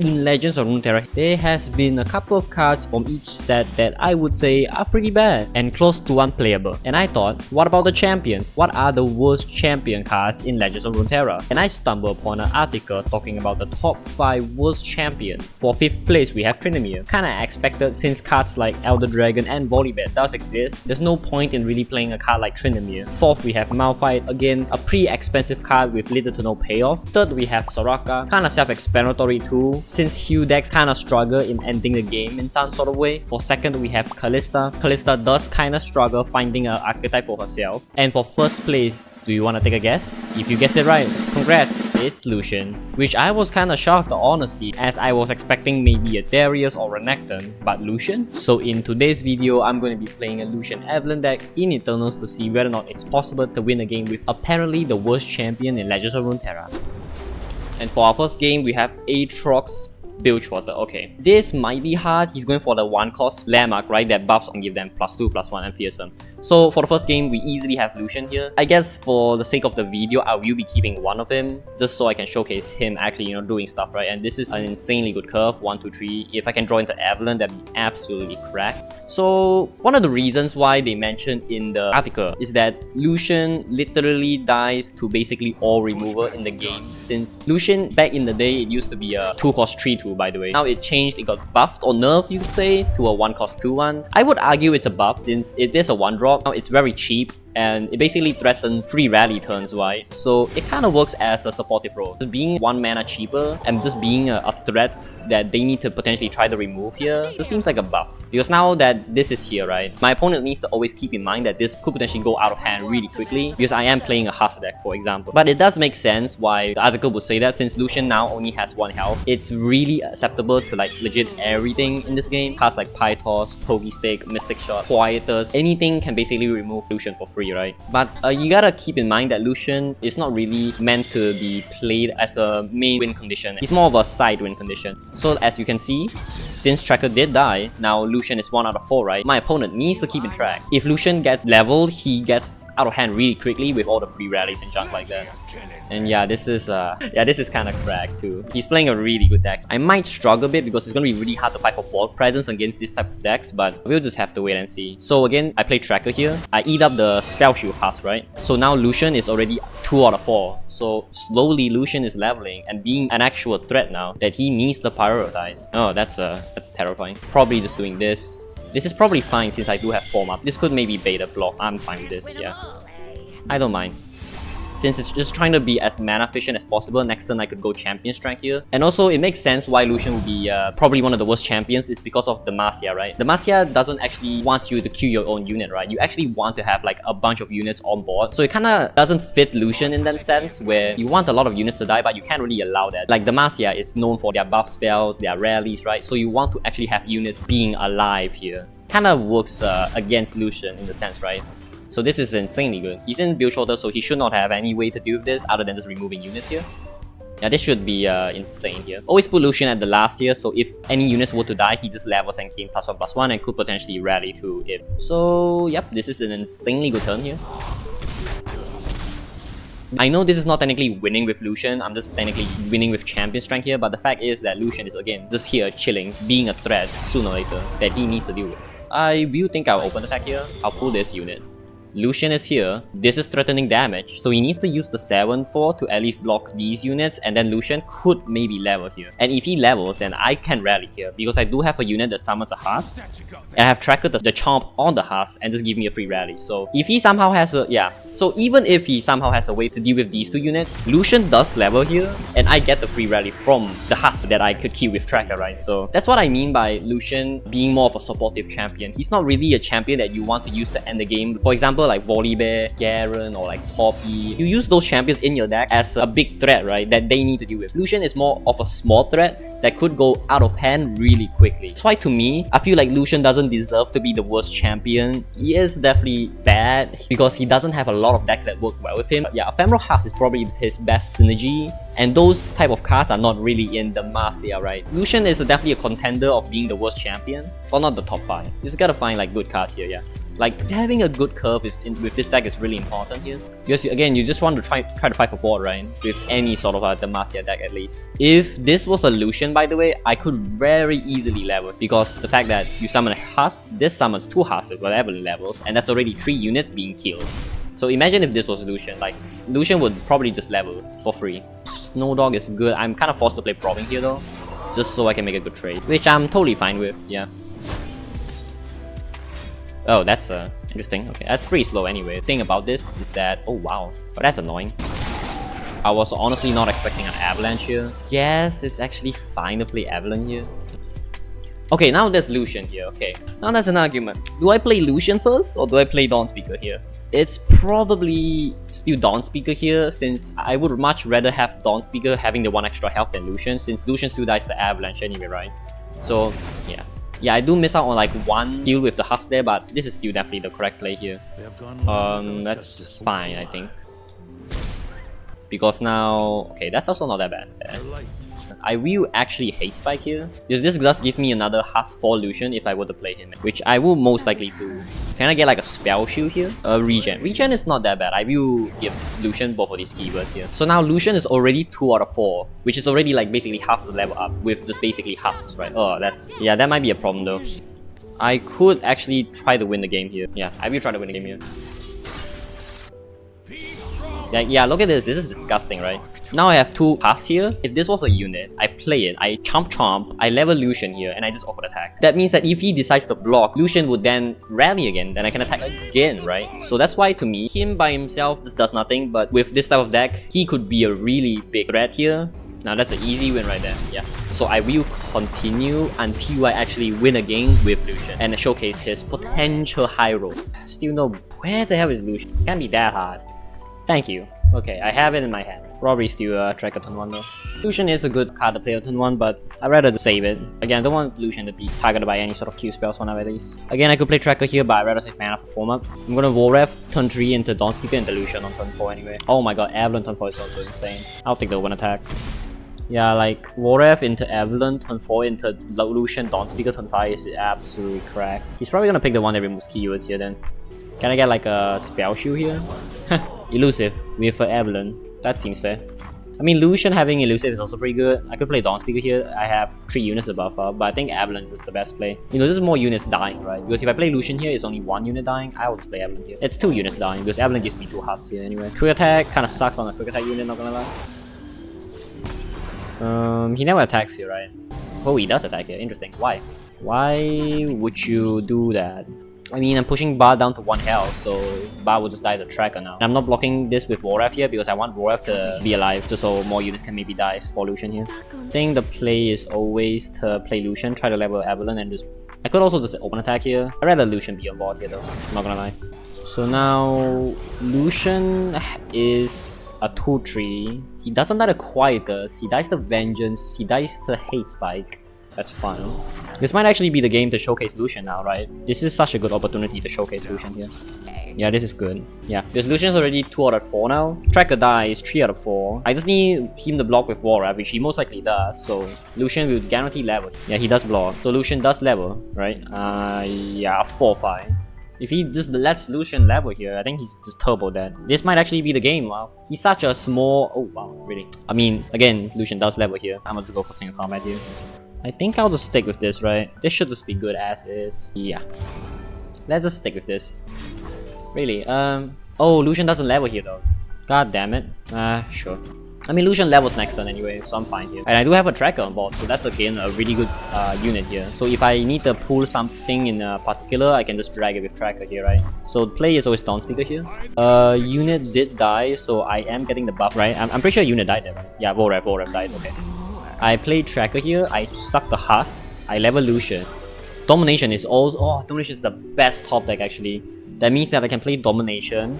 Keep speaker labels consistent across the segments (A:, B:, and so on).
A: In Legends of Runeterra, there has been a couple of cards from each set that I would say are pretty bad and close to unplayable. And I thought, what about the champions? What are the worst champion cards in Legends of Runeterra? And I stumbled upon an article talking about the top 5 worst champions. For 5th place, we have Tryndamere. Kinda expected since cards like Elder Dragon and Volibear does exist, there's no point in really playing a card like Tryndamere. 4th, we have Malphite, again a pretty expensive card with little to no payoff. 3rd, we have Soraka, kinda self-explanatory too, since Hugh decks kinda struggle in ending the game in some sort of way. For 2nd, we have Kalista. Kalista does kinda struggle finding an archetype for herself. And for 1st place, do you wanna take a guess? If you guessed it right, congrats, it's Lucian. Which I was kinda shocked honestly, as I was expecting maybe a Darius or a Necton, but Lucian? So in today's video, I'm going to be playing a Lucian Evelyn deck in Eternals to see whether or not it's possible to win a game with apparently the worst champion in Legends of Runeterra. And for our first game, we have Aatrox Bilgewater. Okay, this might be hard. He's going for the 1-cost landmark, right? That buffs and give them +2, +1 and fearsome. So for the first game, we easily have Lucian here. I guess for the sake of the video, I will be keeping one of him just so I can showcase him actually, doing stuff, right? And this is an insanely good curve, 1, 2, 3. If I can draw into Evelyn, that'd be absolutely cracked. So one of the reasons why they mentioned in the article is that Lucian literally dies to basically all removal in the game. Since Lucian back in the day, it used to be a 2-cost 3/2, by the way. Now it changed, it got buffed or nerfed, you could say, to a 1-cost 2/1. I would argue it's a buff since it is a 1-drop. Now it's very cheap and it basically threatens free rally turns, right? So it kind of works as a supportive role. Just being 1 mana cheaper and just being a threat that they need to potentially try to remove here, this seems like a buff. Because now that this is here, right, my opponent needs to always keep in mind that this could potentially go out of hand really quickly because I am playing a Husk deck, for example. But it does make sense why the article would say that since Lucian now only has 1 health, it's really acceptable to like legit everything in this game. Cards like Pythos, Pokestick, Mystic Shot, Quietus, anything can basically remove Lucian for free, right? But you gotta keep in mind that Lucian is not really meant to be played as a main win condition. He's more of a side win condition. So as you can see, since Tracker did die, now Lucian is 1 out of 4, right? My opponent needs to keep in track. If Lucian gets leveled, he gets out of hand really quickly with all the free rallies and junk like that. And yeah, this is kind of cracked too. He's playing a really good deck. I might struggle a bit because it's gonna be really hard to fight for board presence against this type of decks, but we'll just have to wait and see. So again, I play Tracker here. I eat up the Spell Shield Husk, right? So now Lucian is already 2 out of 4. So slowly Lucian is leveling and being an actual threat now that he needs to prioritize. Oh, that's terrifying. Probably just doing this. This is probably fine since I do have form up. This could maybe bait a block. I'm fine with this, yeah. I don't mind. Since it's just trying to be as mana efficient as possible, next turn I could go Champion Strength here. And also, it makes sense why Lucian would be probably one of the worst champions is because of Demacia, right? Demacia doesn't actually want you to queue your own unit, right? You actually want to have like a bunch of units on board. So it kinda doesn't fit Lucian in that sense, where you want a lot of units to die, but you can't really allow that. Like Demacia is known for their buff spells, their rallies, right? So you want to actually have units being alive here. Kinda works against Lucian in the sense, right? So this is insanely good. He's in Bilgewater, so he should not have any way to deal with this other than just removing units here. Yeah, this should be insane here. Always put Lucian at the last here, so if any units were to die, he just levels and gain +1/+1 and could potentially rally to it. So yep, this is an insanely good turn here. I know this is not technically winning with Lucian, I'm just technically winning with Champion Strength here, but the fact is that Lucian is again just here chilling, being a threat sooner or later that he needs to deal with. I will think I'll open attack here. I'll pull this unit. Lucian is here. This is threatening damage, so he needs to use the 7/4 to at least block these units, and then Lucian could maybe level here. And if he levels, then I can rally here because I do have a unit that summons a Husk, and I have Tracker the Chomp on the Husk and just give me a free rally. So if he somehow has a so even if he somehow has a way to deal with these 2 units, Lucian does level here, and I get the free rally from the Husk that I could kill with Tracker, right? So that's what I mean by Lucian being more of a supportive champion. He's not really a champion that you want to use to end the game. For example, like Volibear, Garen, or like Poppy. You use those champions in your deck as a big threat, right, that they need to deal with. Lucian is more of a small threat that could go out of hand really quickly. That's why to me, I feel like Lucian doesn't deserve to be the worst champion. He is definitely bad because he doesn't have a lot of decks that work well with him. But yeah, Ephemeral Husk is probably his best synergy, and those type of cards are not really in the Demacia, right? Lucian is definitely a contender of being the worst champion, but not the top 5. You just gotta find like good cards here, yeah. Like having a good curve with this deck is really important here. Because again, you just want to try to fight for board, right? With any sort of Demacia deck at least. If this was a Lucian, by the way, I could very easily level because the fact that you summon a Husk, this summons 2 Husks with Evelyn levels, and that's already 3 units being killed. So imagine if this was Lucian, like Lucian would probably just level for free. Snowdog is good. I'm kind of forced to play Probing here though, just so I can make a good trade, which I'm totally fine with, yeah. Oh, that's interesting. Okay, that's pretty slow anyway. The thing about this is that, oh wow, but that's annoying. I was honestly not expecting an Avalanche here. Yes, it's actually fine to play Avalanche here. Okay, now there's Lucian here. Okay, now that's an argument. Do I play Lucian first or do I play Dawnspeaker here? It's probably still Dawnspeaker here, since I would much rather have Dawnspeaker having the 1 extra health than Lucian, since Lucian still dies the Avalanche anyway, right? So yeah. Yeah, I do miss out on like 1 deal with the Husk there, but this is still definitely the correct play here. That's fine, I think. Because now, okay, that's also not that bad. I will actually hate Spike here, because this does give me another Husk for Lucian if I were to play him, which I will most likely do. Can I get like a spell shield here? Regen. Regen is not that bad. I will give Lucian both of these keywords here. So now Lucian is already 2 out of 4, which is already like basically half the level up with just basically Husks, right? Oh, yeah, that might be a problem though. I could actually try to win the game here. Yeah, I will try to win the game here. Yeah, look at this. This is disgusting, right? Now I have 2 Husks here. If this was a unit, I play it, I chomp, I level Lucian here, and I just awkward attack. That means that if he decides to block, Lucian would then rally again, then I can attack again, right? So that's why to me, him by himself just does nothing, but with this type of deck, he could be a really big threat here. Now that's an easy win right there, yeah. So I will continue until I actually win a game with Lucian and showcase his potential high roll. Still no, where the hell is Lucian? Can't be that hard. Thank you. Okay, I have it in my hand. Probably still track a turn 1 though. Lucian is a good card to play on turn 1, but I'd rather just save it. Again, I don't want Lucian to be targeted by any sort of Q spells for now at least. Again, I could play Tracker here, but I'd rather save mana for form up. I'm gonna Volrev turn 3 into Dawnspeaker into Lucian on turn 4 anyway. Oh my god, Avalon turn 4 is also insane. I'll take the 1 attack. Yeah, like Volrev into Avalon turn 4 into Lucian Dawnspeaker turn 5 is absolutely cracked. He's probably gonna pick the one that removes keywords here then. Can I get like a spell shield here? Elusive with Avalon. That seems fair. I mean, Lucian having Elusive is also pretty good. I could play Dawnspeaker here. I have 3 units to buff up, but I think Avalon is the best play. You know, there's more units dying, right? Because if I play Lucian here, it's only 1 unit dying. I will just play Avalon here. It's 2 units dying, because Avalon gives me 2 Husks here anyway. Quick attack kind of sucks on a quick attack unit, not gonna lie. He never attacks here, right? Oh, he does attack here. Interesting. Why? Why would you do that? I mean, I'm pushing Bar down to 1 health, so Bar will just die to Tracker now. And I'm not blocking this with Volrev here because I want Volrev to be alive, just so more units can maybe die for Lucian here. I think the play is always to play Lucian, try to level Avalon, and just... I could also just open attack here. I'd rather Lucian be on board here though, I'm not gonna lie. So now, Lucian is a 2-3. He doesn't die to Quietus, he dies to Vengeance, he dies to Hate Spike. That's fun. This might actually be the game to showcase Lucian now, right? This is such a good opportunity to showcase Lucian here. Yeah, this is good. Yeah, because Lucian's already 2 out of 4 now. Tracker dies 3 out of 4. I just need him to block with Volrev, which he most likely does. So Lucian will guarantee level. Yeah, he does block. So Lucian does level, right? Yeah, 4-5. If he just lets Lucian level here, I think he's just turbo dead. This might actually be the game, wow. He's such a small... Oh, wow, really? I mean, again, Lucian does level here. I'm gonna just go for single combat here. I think I'll just stick with this, right? This should just be good as is. Yeah. Let's just stick with this. Really, oh, Lucian doesn't level here though. God damn it. Sure. I mean, Lucian levels next turn anyway, so I'm fine here. And I do have a Tracker on board, so that's again a really good unit here. So if I need to pull something in particular, I can just drag it with Tracker here, right? So play is always Dawnspeaker here. Unit did die, so I am getting the buff, right? I'm pretty sure unit died there, right? Yeah, Volrev died, okay. I play Tracker here, I suck the Husk, I level Lucian. Domination is also... Oh, Domination is the best top deck actually. That means that I can play Domination.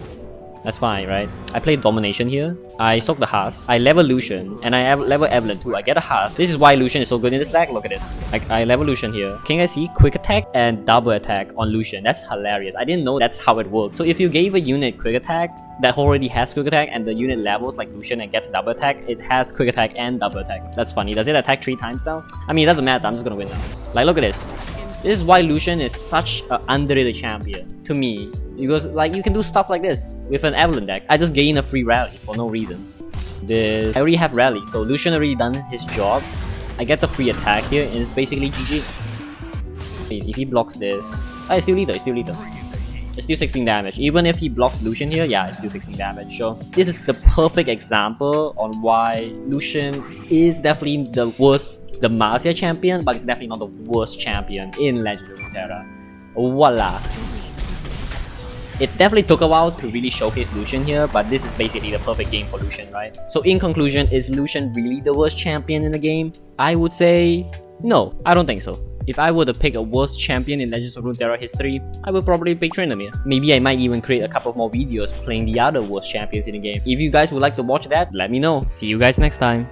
A: That's fine, right? I play Domination here. I soak the Husk. I level Lucian. And I level Evelyn too. I get a Husk. This is why Lucian is so good in this deck. Look at this. I level Lucian here. Can you guys see? Quick attack and double attack on Lucian. That's hilarious. I didn't know that's how it works. So if you gave a unit quick attack that already has quick attack and the unit levels like Lucian and gets double attack, it has quick attack and double attack. That's funny. Does it attack 3 times now? I mean, it doesn't matter. I'm just gonna win now. Like, look at this. This is why Lucian is such an underrated champion to me, because like you can do stuff like this with an Evelyn deck. I just gain a free rally for no reason. I already have rally, so Lucian already done his job. I get the free attack here, and it's basically GG. If he blocks this, it's still lethal, it's still lethal. It's still 16 damage. Even if he blocks Lucian here, yeah, it's still 16 damage. So this is the perfect example on why Lucian is definitely the worst, the Marcia champion, but it's definitely not the worst champion in Legends of Runeterra. Voila! It definitely took a while to really showcase Lucian here, but this is basically the perfect game for Lucian, right? So in conclusion, is Lucian really the worst champion in the game? I would say no, I don't think so. If I were to pick a worst champion in Legends of Runeterra history, I would probably pick Tryndamere. Maybe I might even create a couple more videos playing the other worst champions in the game. If you guys would like to watch that, let me know. See you guys next time.